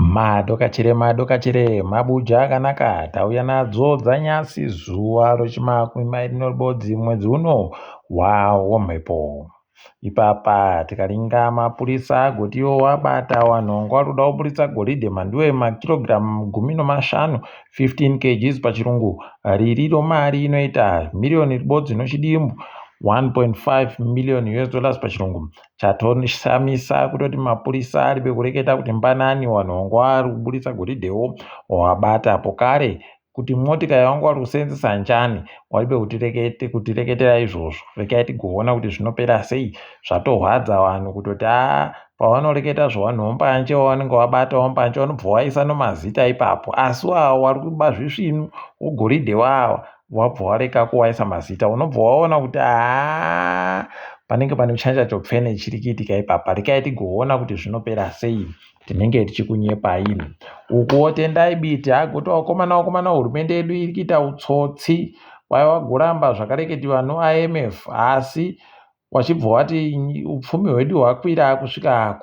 Madokachere mabuja akanaka tauya nadzo dzanyasi zuwa rochimakumi mairi noribodzi mwedzi uno wamhepo. Ipapa tikaringa mapurisa agotiwo abata wanhu wari kuda kuburitsa goridhe manduwe makirogiramu 15 15 kgs pachirungu, riri mari inoita miriyoni ribodzi nochidimbu 1.5 million US dollars pachirungu. Chatoshamisa kutoti mapurisa ari bekureketa kuti mbanani wanhu vari kuburitsa goridhewo wabata pokare kuti motikari wangu vari kusenzesa njani waribe kutireketera izvozvo. Rekai tigoona kuti zvinopera sei. Zvatorwadza vanhu kutoti pavanoreketa zvavanhu mbanje wavanenge wabata mbanje vanobva vaisa nomazita ipapo, asi wavo vari kuba zvisvinu wogoridhe wava wabva wareka kuwaisa mazita, unobva waona kuti panenge pane chanja chopfene chiri kuitika ipapa. Rekai tigoona kuti zvinopera sei. Tinenge tichikunyepai ukuwo tendai biti agoti wakomana hurumende yedu iri kuita utsotsi wagoramba zvakareketiwa noIMF, asi wachibva wati upfumi hwedu hwakwira kusvika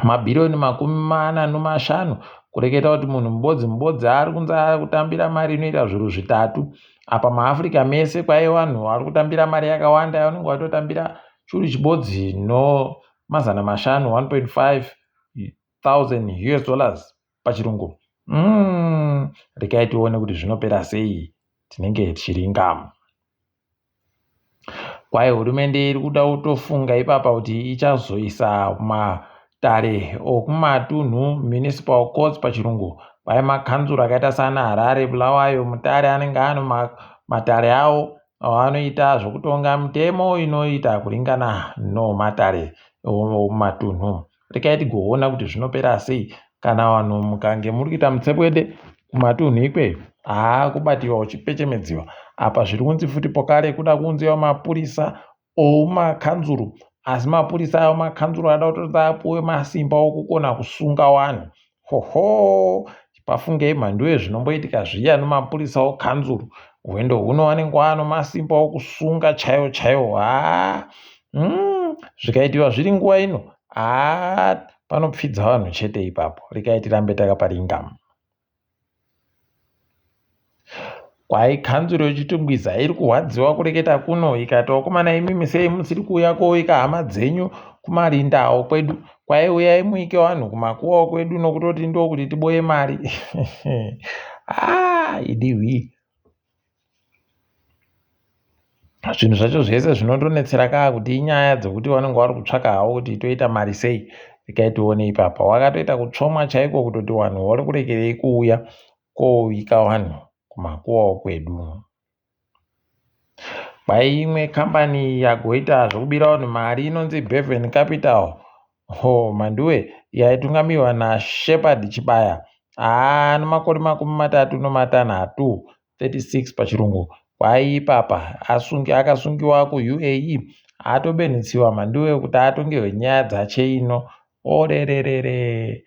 kumabhiriyoni 45 kureketa kuti munhu mubodzi ari kunze kutambira mari inoita zvinhu zvitatu. Apa maAfrica mese kwai vanhu vari kutambira mari yakawanda, vanenge vatotambira churu chibodzi no500 1.5 thousand US dollars pachirungu. Rekai tione kuti zvinopera sei. Tinenge tichiringa kwai hurumende iri kuda kutofunga ipapa kuti ichazoisa matare okumatunhu municipal courts pachirungu. Kwai makanzuro akaita sana Harare, Bulawayo, Mutare anenge ano matare awo avanoita zvokutonga mitemo inoita kuringana nomatare omumatunhu. Rekai tigoona kuti zvinopera sei kana vanhu mukange muri kuita mutsepwede kumatunhu ikweyo kubatiwa uchipechemedziwa. Apa zviri kunzi futi pokare kuda kunziwa mapurisa oumakanzuro, asi mapurisa aumakanzuro ada kutoti apuwe masimba okukona kusunga vanhu. Pafungei mhando yezvinomboitika zviya nomapurisa okanzuro, hwendo huno vanenge vano masimba okusunga chaiwo. Zvikaitiwa zviri nguva ino panopfidza vanhu chete ipapo. Rekai tirambe takaparinga. Kwai kanzuro yechitungwiza iri kurwadziwa kureketa kuno ikati wakomana imimi sei musiri kuuya koika hama dzenyu kumarindawo kwedu. Kwai uyai muike vanhu kumakuwawo kwedu nokutoti ndokuti tiboye mari. Idihwi. Zvinhu zvacho zvese zvinondonetsera kuti inyaya dzokuti vanenge vari kutsvaka hawo kuti toita mari sei. Rekai tione ipapa wakatoita kutsvomwa chaiko kutoti vanhu vari kurekerei kuuya koika vanhu kumakuwawo kwedu. Kwai imwe kambani yagoita zvokubira vanhu mari inonzi Bevan Capital, manduwe yaitungamiwa naShepherd Chibaya nomakore 36 pachirungu. Kwai ipapa akasungiwa kuUAE atobenhitsiwa manduwe kuti atongerwe nyaya dzache ino. Orererere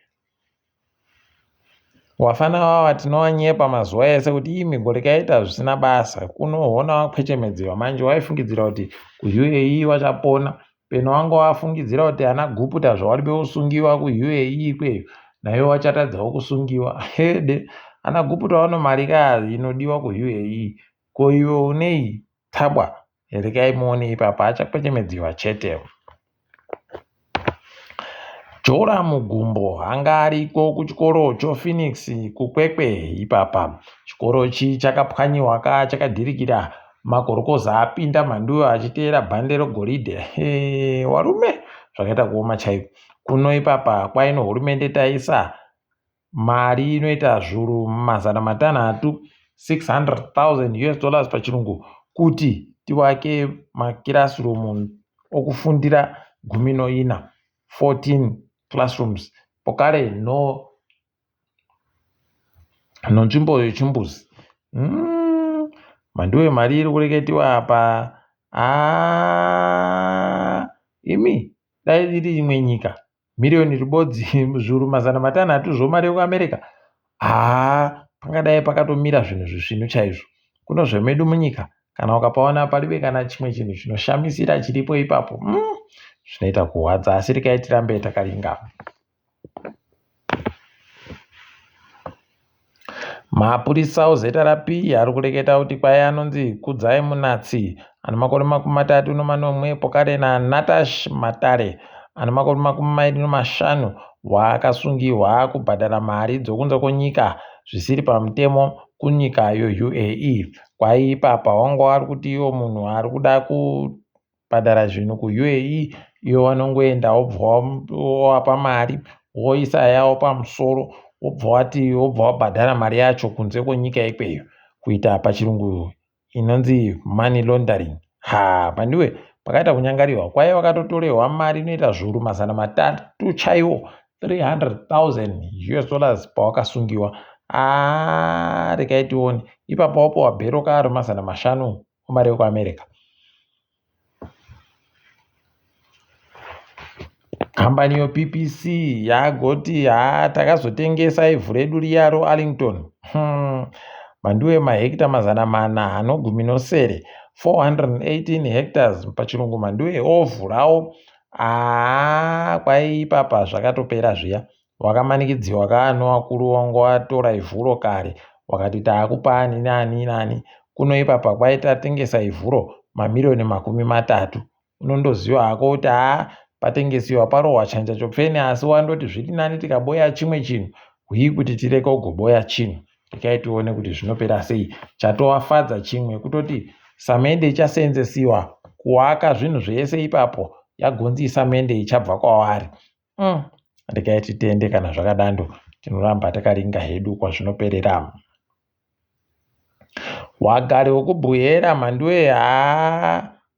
wafana wava tinowanyepa mazuva ese kuti imi rekaita zvisina basa, kunoona wakwechemedziwa. Manje waifungidzira kuti kuUAE wachapona, peno wanga wafungidzira kuti ana guputa zvawaribe kusungiwa kuUAE ikweyo naiwe wachatadzawo kusungiwa. Hede ana guputa vano mari inodiwa kuUAE, ko iwe unei tabwa. Rekai muone ipapa achakwechemedziwa chete. Joram Gumbo anga ariko kuchikoro choPhoenix kukwekwe ipapa. Chikorochi chakapwanyiwa chakadhirikira magorokoza apinda mhanduyo achiteera bhande regoridhe. Warume zvakaita kuoma chaiko. Kuno ipapa kwaino hurumende taisa mari inoita zviuru 500 600,000 US dollars pachirungu kuti tiwake makirasirumu okufundira 14 classrooms pokare nzvimbo yechimbuzi. Mhanduwe mari iri kureketiwa apa imi dai riri imwe nyika miriyoni ribodzi zviuru 500 zvomari yekuAmerica, pangadai pakatomira zvinhu zvisvinu chaizvo. Kuno zvemedu munyika kana ukapaona paribe kana chimwe chinhu chinoshamisira chiripo ipapo, zvinoita kurwadza. Asi rekai tirambe takaringa. Mapurisa ozeta rapi ari kureketa kuti kwai anonzi Kudzai Munatsi ane makore 34 pokare naNatash Matare ane makore 25 waakasungiwa kubhadhara mari dzokunze kwenyika zvisiri pamutemo kunyikayo UAE. Kwai ipapa wanga wari kuti iwo munhu ari kuda kubhadhara zvinhu kuUAE iwo wanongoenda wobva wapa mari woisa yawo pamusoro wobva wabhadhara mari yacho kunze kwenyika ikweyo kuita pachirungu inonzi money laundering. Pandiwe pakaita kunyangariwa kwai wakatotorehwa mari inoita zviuru 300 chaiwo $300,000 pawakasungiwa. Rekai tione ipapo wapowa bhero karo 500 mari yekuAmerica. Kambani yePPC yagoti takazotengesa ivhu redu riya roArlington mandiwe mahekita 410 418 hectares pachirungu mandiwe ovhurawo. Kwai ipapa zvakatopera zviya wakamanikidziwa kaano wakuru wanga watora ivhuro kare wakati taakupa ani nani kuno ipapa kwai tatengesa ivhuro mamiliyoni 30. Unondoziva hako kuti patengesiwa parohwa chanja chopfeni asi wandoti zviri nani tikaboya chimwe chinhu kuti tireke kugoboya chinhu. Rekai tione kuti zvinopera sei. Chatovafadza chimwe kutoti samende ichaseenzesiwa kuaka zvinhu zvese ipapo yagonzi samende ichabva kwavari. Rekai titende kana zvakadando tinoramba takaringa hedu kwazvinoperera. Wagari wekubhuyera mandiwe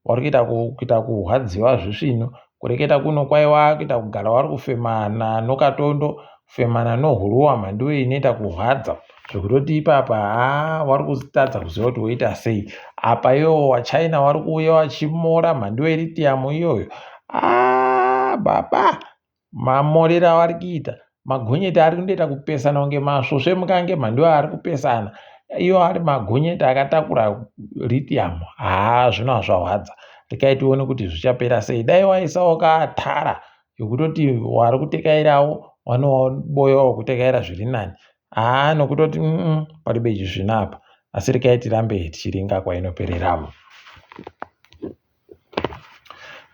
wari kuita kuhwadziwa zvisvino kureketa kuno kwai wakuita kugara wari kufemana nokatondo kufemana nohuruwa mandiwe inoita kuhwadza zvekutoti ipapa wari kutadza kuziva kuti woita sei. Apa iwo waChina wari kuuya wachimora mandiwe lithium iyoyo. Baba mamorera wari kuita magonyeti ari kundoita kupesana kunge masvosve mukange mandiwe ari kupesana iyo ari magonyeti akatakura lithium. Zvino hazvahwadza. Rekai tione kuti zvichapera sei. Dai waisawo katara yekutoti wari kutekairawo wanoboyawo kutekaira zviri nani. Nokutoti paribe chizvinapa. Asi rekai tirambe tichiringa kwainopereramo.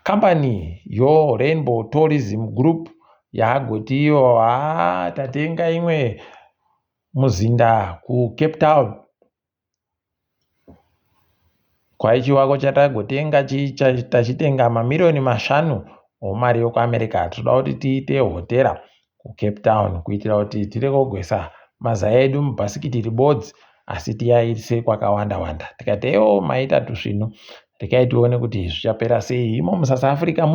Kambani Rainbow Tourism Group yagoti iyo tatenga imwe muzinda kuCape Town. Kwai chiwako chatagotenga tachitenga mamiliyoni 5 omari yekuAmerica. Toda kuti tiite hotera kuCape Town kuitira kuti tireke kugwesa mazai edu mubhasikiti ribodzi asi tiyaise kwakawanda wanda. Tikati maita tusvino rekai tione kuti zvichapera sei. Imo muSouth Africa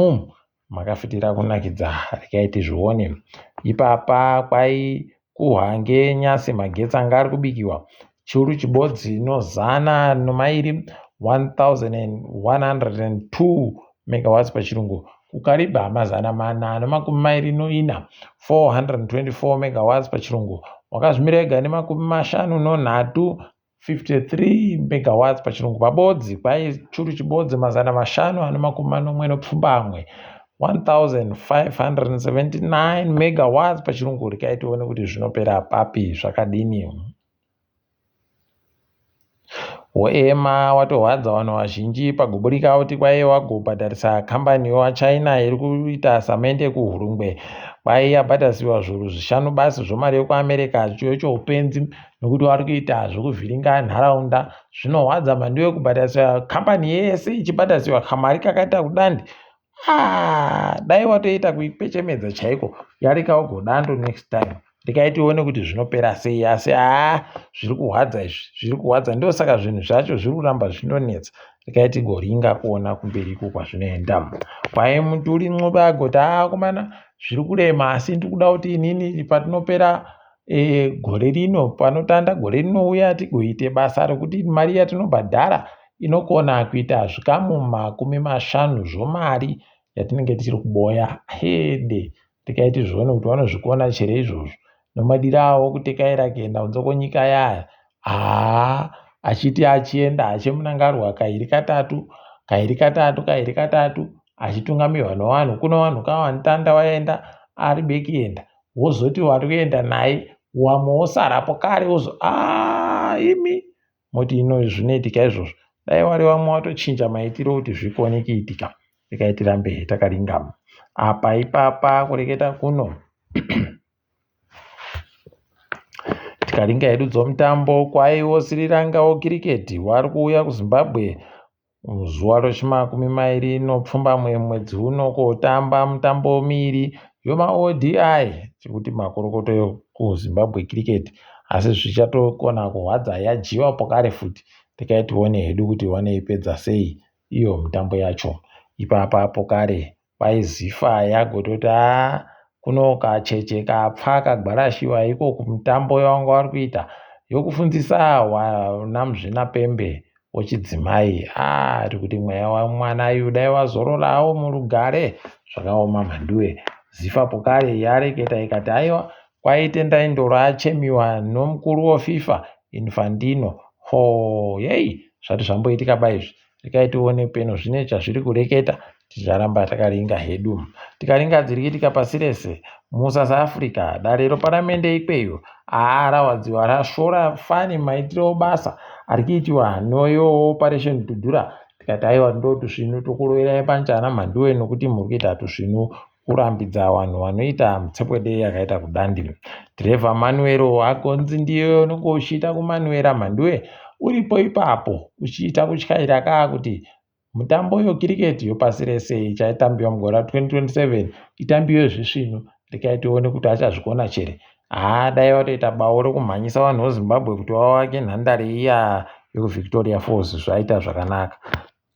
makafitira kunakidza. Rekai tizvione. Ipapa kwai kuhange nyasi magetsi anga ari kubikiwa chiuru chibodzi nozana nomairi 1102 megawatts pachirungu kukariba 424 424 megawatts pachirungu wakazvimira ega ne53 53 megawatts pachirungu. Pabodzi kwai chiuru chibodzi 540 1579 megawatts pachirungu. Rekai tione kuti zvinopera papi zvakadini. Woema watohwadza vanhu vazhinji pagoburika kuti kwai wagobhadharisa kambani yewaChina iri kuita samende kuHurungwe kwai yabhadharisiwa zviuru 5 basi zvomari yekuAmerica chocho upenzi nokuti wari kuita zvekuvhiringa nharaunda. Zvinohwadza mandiwe kubhadharisa kambani yese ichibhadharisiwa kamari kakaita kudandi. Dai watoita kuipechemedza chaiko yarikawo godando next time. Rekai tione kuti zvinopera sei. Asi zviri kuhwadza izvi zviri kuhwadza ndosaka zvinhu zvacho zviri kuramba zvinonetsa. Rekai tigoringa kuona kumberiko kwazvinoenda. Kwai muturi nxobe agoti komana zviri kurema asi ndikuda kuti inini patinopera gore rino panotanda gore rinouya tigoite basa rekuti mari yatinobhadhara inokona kuita zvikamu 50 zvomari yatinenge tichiri kuboya. Rekai tizvione kuti vanozvikona chero izvozvo nomadira awo kutekaira kuenda kunze kwenyika yaya. Achiti achienda achimunangarwa kairi katatu achitungamiwa nevanhu. Kuno vanhu kavanontanda waenda ari beki enda wozoti wari kuenda naye wamwe wosarapo kare wozo imi moti ino zvinoitika izvozvo. Dai wari wamwe watochinja maitiro kuti zvikone kuitika, regai tirambe takaringama apa ipapa kureketa kuno. Tikaringa hedu dzomutambo kwaiwo Sri Lanka kiriketi wari kuuya kuZimbabwe zuva rochimakumi mairi nopfumbamwe mwedzi uno kotamba mutambo miviri yoma-ODI chekuti makorokoto kuZimbabwe kiriketi, asi zvichatokona kuhwadza yajiwa pokare futi. Regai tione hedu kuti wanoipedza sei iyo mitambo yacho. Ipapa pokare kwaizifa yagototi kuno kacheche kapfa kagwarashiwa iko kumutambo yawanga wari kuita yokufundzisa wanamuzvinapembe wechidzimai kuti mweya wamwana uyu dai wazororawo murugare zvakaoma mhanduwe. Zifa pokare yareketa ikati aiwa kwaite ndaindoro achemiwa nomukuru weFIFA Infantino. Yei zvati zvamboitika baizvi. Regai tione peno zvine chazviri kureketa, ticharamba takaringa hedu. Tikaringa dziri kuitika pasi rese muSouth Africa, dare reparamende ikweyo rawadziwa rashora fani maitiro basa ari kuitiwa noyo Operation Dhudhura. Tikati aiwa ndo tusvinu tokuroverai panjana mhanduwe nokuti muri kuita tusvinu kurambidza vanhu vanoita mutsepwede yakaita kudandi. Dhirevha Manuero agonzi ndiyo unenge uchiita kumanuera mhanduwe uripo ipapo uchiita kutyaira kuti mutambo yokiriketi yopasi rese ichaitambiwa mugore ra2027 itambiwe zvisvinu. Regai tione kuti achazvikona chere. Dai watoita bawo rekumhanyisa vanhu veZimbabwe kuti wavake nhandare iya yokuVictoria Falls zvaita zvakanaka.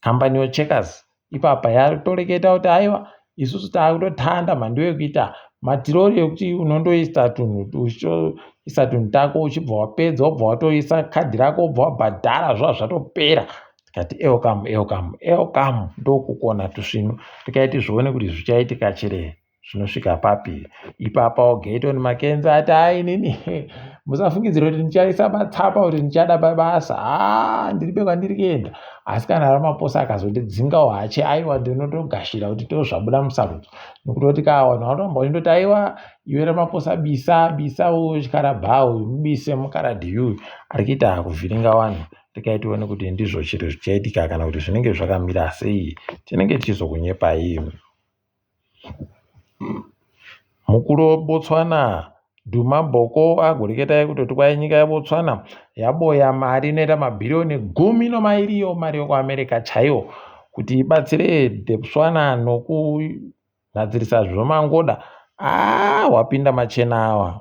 Kambani yeCheckers ipapa yatoreketa kuti aiwa isusu taakutotanda mhando yekuita matirori ekuti unondoisa tunhu tako uchibva wapedza wobva watoisa kadhi rako wobva wabhadhara zvazvatopera. Tikati elkamu ndokukona tusvinu. Tikaiti zvione kuti zvichaitika chere zvinosvika papi. Ipapa Gayton Mackenzie ati inini musafungidzira kuti ndichaisa matsapa kuti ndichada basa ndiribe kwandiri kuenda, asi kana Ramaphosa akazondidzingawo hache aiwa ndinotogashira kuti tozvabuda musarudzo nokutoti vanhu vanoramba vachindoti aiwa iwe Ramaphosa bisawo Karabhau mubise mukaradhi uyu ari kuita kuvhiringa vanhu. Regai tione kuti ndizvo chiro zvichaitika kana kuti zvinenge zvakamira sei. Tinenge tichizokunyepai. Mukuru weBotswana Duma Boko agoreketai kutoti kwai nyika yeBotswana yaboya mari inoita mabhirioni 12 mari yokuAmerica chaiyo kuti ibatsire Botswana nokunadzirisa zvemangoda. Wapinda machena.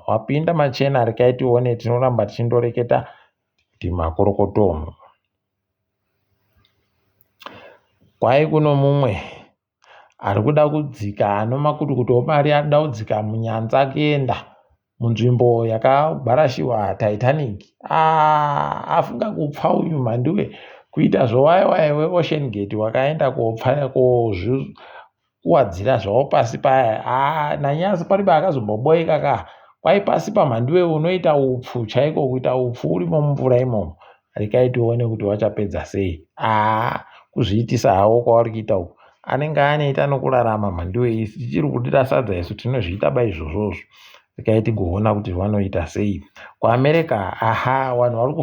Regai tione, tinoramba tichindoreketa kuti makorokoto. Kwai kuno mumwe ari kuda kudzika anomakutukutu mari anoda kudzika munyanza akuenda munzvimbo yakagwarashiwa Titanic. Afunga kupfa uyu mhanduwe kuita zvowaiwai weOcean Gate wakaenda kopfa kozvikuwadzira zvawo pasi paya. Nanyasi paribe akazomboboeka kwai pasi pamhanduwe unoita upfu chaiko, kuita upfu urimo mumvura imomo. Regai tione kuti wachapedza sei. Kuzviitisa hawo kwavari kuita uku anenge anoita nokurarama mhanduwe isi tichiri kudira sadza isu tinozviita izvozvozvo. Regai tigoona kuti vanoita sei. KuAmerica vanhu vari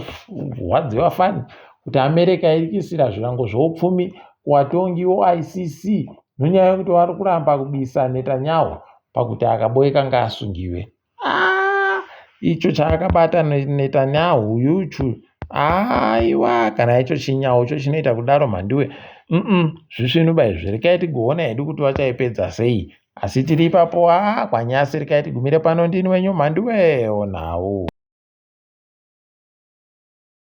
kuhwadziwa fani kuti America iri kuisira zvirango zveupfumi kuvatongi weICC nonyaya yekuti vari kuramba kubisa Netanyahu pakuti akaboeka ngaasungiwe. Icho chaakabata Netanyahu yuchu aiwa kana icho chinyawo icho chinoita kudaro mhanduwe zvisvinu baizvi. Regai tigoona hedu kuti vachaipedza sei, asi tiri ipapo kwanyasi. Regai tigumire pano. Ndini wenyu mhanduwe onawo.